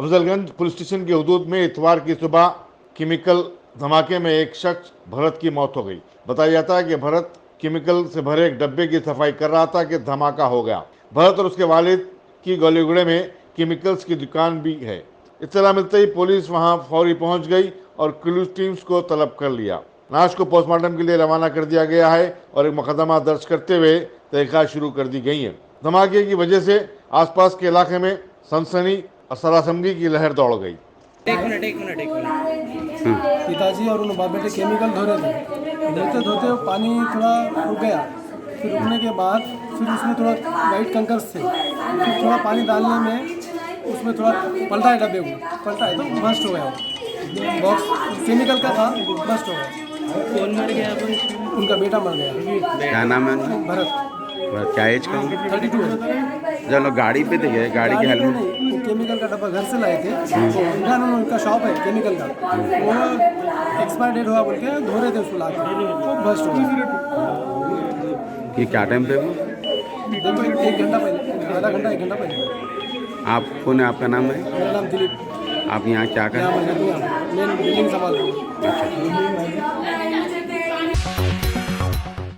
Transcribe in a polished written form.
Afzalgunj police station की हदूद में इतवार की सुबह केमिकल धमाके में एक शख्स भरत की मौत हो गई। बताया जाता है कि भरत केमिकल से भरे एक डब्बे की सफाई कर रहा था कि धमाका हो गया। भरत और उसके वालिद की गलीगुड़े में केमिकल्स की दुकान भी है। इत्तला मिलते ही पुलिस वहां फौरी पहुंच गई और क्लूज टीम्स को तलब कर लिया। लाश को पोस्टमार्टम के लिए रवाना कर दिया गया है और एक मुकदमा दर्ज करते हुए तहकीकात शुरू कर दी गई है। धमाके की वजह से आसपास के इलाके में सनसनी और सरासमगी की लहर दौड़ गई। पिताजी और उन बाप बेटे केमिकल धो रहे थे। धोते धोते पानी थोड़ा रुक गया। फिर रुकने के बाद फिर उसमें थोड़ा वाइट कंकर्स थे। फिर थोड़ा पानी डालने में उसमें थोड़ा पलटा है, डब्बे को पलटा है तो बस्ट हो गया। बॉक्स केमिकल का था, बस्ट हो गया। कौन मर गया? उनका बेटा मर गया। क्या नाम है उनका? भरत। क्या एज का? 32 है। जब लोग गाड़ी पे थे, गाड़ी के हेलमेट नहीं, वो केमिकल का डब्बा घर से लाए थे। तो उनका शॉप है केमिकल का, वो एक्सपायर डेट हुआ बोल के धो रहे थे उसको ला के, तो बस्ट हो गया। ये क्या टाइम पे वो? देखो 1 घंटा पहले, आधा घंटा 1 घंटा पहले। आप कौन है? आपका नाम है? मेरा नाम दिलीप। आप यहाँ क्या कर? यहाँ मैं मेन बिल्डिंग संभाल रहा हूँ। अच्छा।